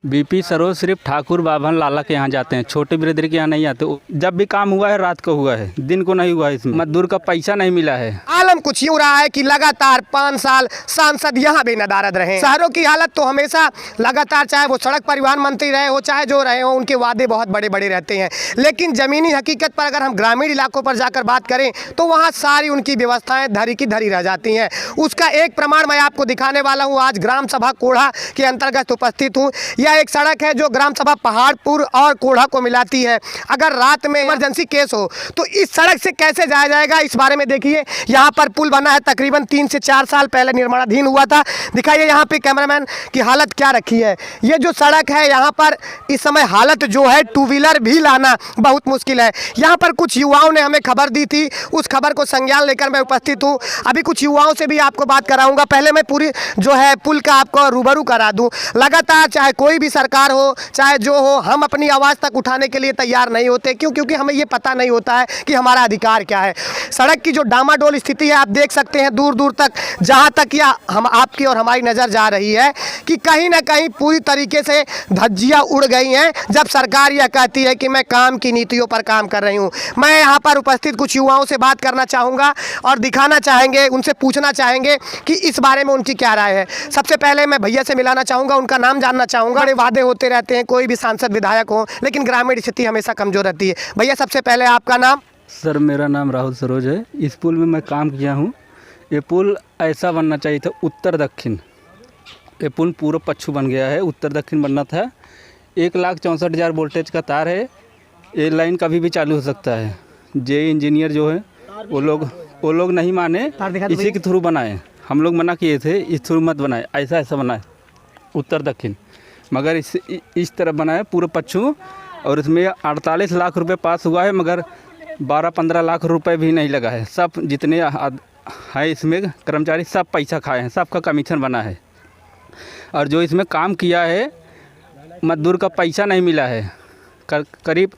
BP Saroj सिर्फ ठाकुर बाभन लाला के यहाँ जाते हैं, छोटे बिरादरी के यहाँ नहीं आते। जब भी काम हुआ है रात को हुआ है, दिन को नहीं हुआ है। इसमें मजदूर का पैसा नहीं मिला है। आलम कुछ यूँ रहा है कि लगातार 5 साल सांसद यहाँ बेनदारद रहे। शहरों की हालत तो हमेशा लगातार, चाहे वो सड़क परिवहन मंत्री रहे हो चाहे जो रहे हो, उनके वादे बहुत बड़े बड़े रहते हैं, लेकिन ज़मीनी हकीकत पर अगर हम ग्रामीण इलाकों पर जाकर बात करें तो वहाँ सारी उनकी व्यवस्थाएं धरी की धरी रह जाती हैं। उसका एक प्रमाण मैं आपको दिखाने वाला हूँ। आज ग्राम सभा कोढ़ा के अंतर्गत उपस्थित हूँ। यह एक सड़क है जो ग्राम सभा पहाड़पुर और कोढ़ा को मिलाती है। अगर रात में इमरजेंसी केस हो तो इस सड़क से कैसे जाया जाएगा, इस बारे में देखिए। यहाँ पर पुल बना है, तकरीबन 3 से 4 साल पहले निर्माणाधीन हुआ था। दिखाइए यहाँ पे कैमरामैन की हालत क्या रखी है। ये जो सड़क है यहाँ पर इस समय हालत जो है, 2 व्हीलर भी लाना बहुत मुश्किल है। यहाँ पर कुछ युवाओं ने हमें खबर दी थी, उस खबर को संज्ञान लेकर मैं उपस्थित हूँ। अभी कुछ युवाओं से भी आपको बात कराऊंगा। पहले मैं पूरी जो है पुल का आपको रूबरू करा दूँ। लगातार चाहे कोई भी सरकार हो चाहे जो हो, हम अपनी आवाज़ तक उठाने के लिए तैयार नहीं होते। क्यों? क्योंकि हमें ये पता नहीं होता है कि हमारा अधिकार क्या है। सड़क की जो डामाडोल स्थिति है, आप देख सकते हैं दूर दूर तक, जहाँ तक या हम आपकी और हमारी नज़र जा रही है कि कहीं ना कहीं पूरी तरीके से धज्जियाँ उड़ गई हैं जब सरकार यह कहती है कि मैं काम की नीतियों पर काम कर रही हूँ। मैं यहाँ पर उपस्थित कुछ युवाओं से बात करना चाहूँगा और दिखाना चाहेंगे, उनसे पूछना चाहेंगे कि इस बारे में उनकी क्या राय है। सबसे पहले मैं भैया से मिलाना चाहूँगा, उनका नाम जानना चाहूँगा। बड़े वादे होते रहते हैं, कोई भी सांसद विधायक हो, लेकिन ग्रामीण स्थिति हमेशा कमज़ोर रहती है। भैया सबसे पहले आपका नाम? सर मेरा नाम राहुल सरोज है। इस पुल में मैं काम किया हूँ। ये पुल ऐसा बनना चाहिए था उत्तर दक्षिण। ये पुल पूर्व पश्चिम बन गया है, उत्तर दक्षिण बनना था। 1,64,000 वोल्टेज का तार है। ये लाइन कभी भी चालू हो सकता है। जे इंजीनियर जो है वो लोग नहीं माने, इसी के थ्रू बनाए। हम लोग मना किए थे, इस थ्रू मत बनाए, ऐसा बनाए उत्तर दक्षिण, मगर इस तरफ बनाए पूर्व पश्चिम। और इसमें 48 लाख रुपए पास हुआ है, मगर 12-15 लाख रुपए भी नहीं लगा है। सब जितने है इसमें कर्मचारी सब पैसा खाए हैं, सबका कमीशन बना है। और जो इसमें काम किया है मजदूर का पैसा नहीं मिला है। करीब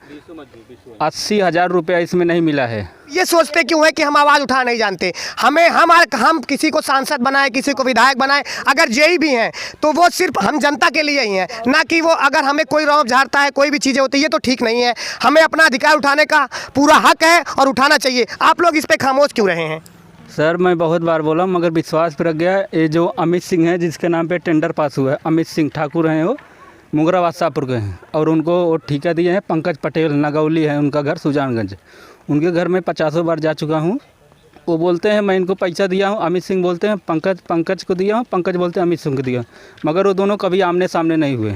80,000 रुपया इसमें नहीं मिला है। ये सोचते क्यों है कि हम आवाज़ उठा नहीं जानते? हम किसी को सांसद बनाए, किसी को विधायक बनाए, अगर जेई भी हैं तो वो सिर्फ हम जनता के लिए ही हैं, ना कि वो अगर हमें कोई रौब झाड़ता है, कोई भी चीज़ें होती है, ये तो ठीक नहीं है। हमें अपना अधिकार उठाने का पूरा हक है और उठाना चाहिए। आप लोग इस पर खामोश क्यों रहे हैं? सर मैं बहुत बार बोला मगर विश्वास पर रख गया। ये जो अमित सिंह है जिसके नाम पे टेंडर पास हुआ है, अमित सिंह ठाकुर हैं, वो मुगराबाद शाहपुर के हैं और उनको वो ठेका दिए हैं। पंकज पटेल नगौली है उनका घर, सुजानगंज। उनके घर में 50 बार जा चुका हूँ। वो बोलते हैं मैं इनको पैसा दिया हूँ, अमित सिंह बोलते हैं पंकज को दिया हूँ, पंकज बोलते हैं अमित सिंह को दिया, मगर वो दोनों कभी आमने सामने नहीं हुए।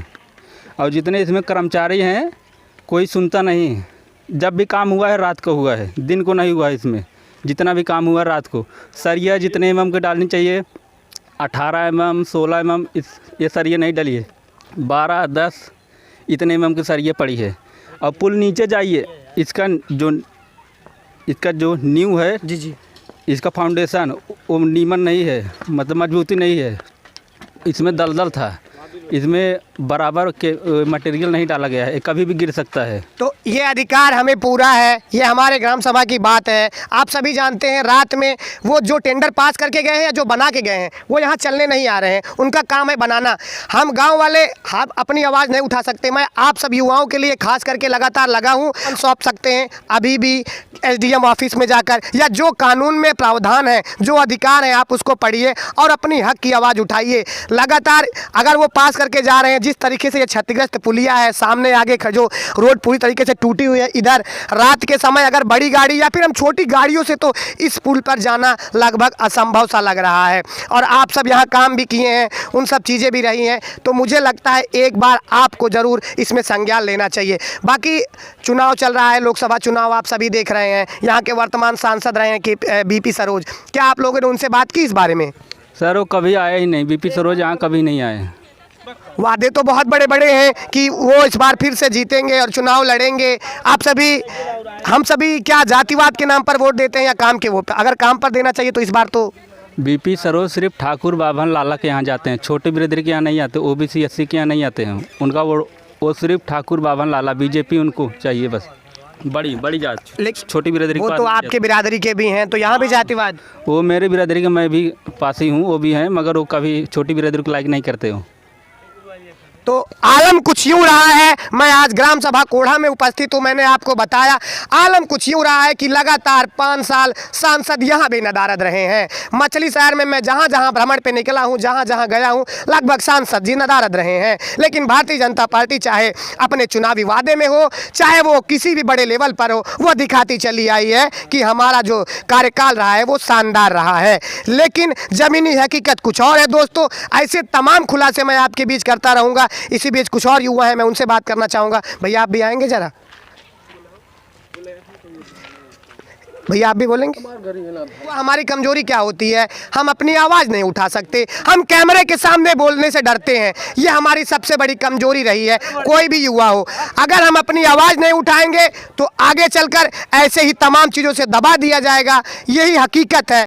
और जितने इसमें कर्मचारी हैं कोई सुनता नहीं। जब भी काम हुआ है रात को हुआ है, दिन को नहीं हुआ है। इसमें जितना भी काम हुआ है रात को। सरिया जितने mm के डालनी चाहिए, 18 mm 16 mm ये सरिया नहीं डली है, 12-10 इतने mm की सरिया पड़ी है। और पुल नीचे जाइए, इसका जो नींव है जी, इसका फाउंडेशन वो नीमन नहीं है, मतलब मजबूती नहीं है। इसमें दलदल था, इसमें बराबर के मटेरियल नहीं डाला गया है, कभी भी गिर सकता है। तो ये अधिकार हमें पूरा है, ये हमारे ग्राम सभा की बात है। आप सभी जानते हैं रात में वो जो टेंडर पास करके गए हैं या जो बना के गए हैं वो यहाँ चलने नहीं आ रहे हैं। उनका काम है बनाना। हम गांव वाले हम अपनी आवाज़ नहीं उठा सकते। मैं आप सब युवाओं के लिए खास करके लगातार लगा हूँ। हम सौंप सकते हैं अभी भी SDM ऑफिस में जाकर, या जो कानून में प्रावधान है, जो अधिकार है, आप उसको पढ़िए और अपनी हक की आवाज़ उठाइए। लगातार अगर वो पास करके जा रहे हैं, जिस तरीके से ये क्षतिग्रस्त पुलिया है, सामने आगे जो रोड पूरी तरीके से टूटी हुई है, इधर रात के समय अगर बड़ी गाड़ी या फिर हम छोटी गाड़ियों से तो इस पुल पर जाना लगभग असंभव सा लग रहा है। और आप सब यहाँ काम भी किए हैं, उन सब चीज़ें भी रही हैं, तो मुझे लगता है एक बार आपको ज़रूर इसमें संज्ञान लेना चाहिए। बाकी चुनाव चल रहा है, लोकसभा चुनाव आप सभी देख रहे हैं। यहाँ के वर्तमान सांसद रहे हैं कि BP सरोज, क्या आप लोगों ने उनसे बात की इस बारे में? सर वो कभी आया ही नहीं, BP सरोज यहाँ कभी नहीं आए। वादे तो बहुत बड़े बड़े हैं कि वो इस बार फिर से जीतेंगे और चुनाव लड़ेंगे। हम सभी क्या जातिवाद के नाम पर वोट देते हैं या काम के वोट? अगर काम पर देना चाहिए तो इस बार तो BP सरोज सिर्फ ठाकुर बाभन लाला के यहाँ जाते हैं, छोटे बिरादरी के यहाँ नहीं आते, OBC SC के यहाँ नहीं आते हैं। उनका वो सिर्फ ठाकुर बाभन लाला, BJP उनको चाहिए बस। बड़ी जात, छोटी बिरादरी। वो तो आपके बिरादरी के भी हैं, तो यहाँ भी जातिवाद? वो मेरे बिरादरी के मैं भी पासी हूँ, वो भी हैं, मगर वो कभी छोटी बिरादरी को लाइक नहीं करते हो। तो आलम कुछ यूँ रहा है, मैं आज ग्राम सभा कोढ़ा में उपस्थित हूँ, मैंने आपको बताया आलम कुछ यूँ रहा है कि लगातार 5 साल सांसद यहाँ बेनदारद रहे हैं। मछली शहर में मैं जहाँ जहाँ भ्रमण पे निकला हूँ, जहाँ जहाँ गया हूँ, लगभग सांसद जी नदारद रहे हैं। लेकिन भारतीय जनता पार्टी चाहे अपने चुनावी वादे में हो, चाहे वो किसी भी बड़े लेवल पर हो, वो दिखाती चली आई है कि हमारा जो कार्यकाल रहा है वो शानदार रहा है। लेकिन ज़मीनी हकीकत कुछ और है दोस्तों। ऐसे तमाम खुलासे मैं आपके बीच करता रहूँगा। इसी बीच कुछ और युवा हैं, मैं उनसे बात करना चाहूँगा। भैया आप भी आएंगे ज़रा, भैया आप भी बोलेंगे। हमारी कमजोरी क्या होती है, हम अपनी आवाज़ नहीं उठा सकते, हम कैमरे के सामने बोलने से डरते हैं। ये हमारी सबसे बड़ी कमजोरी रही है। कोई भी युवा हो, अगर हम अपनी आवाज़ नहीं उठाएंगे तो आगे चलकर ऐसे ही तमाम चीज़ों से दबा दिया जाएगा। यही हकीकत है।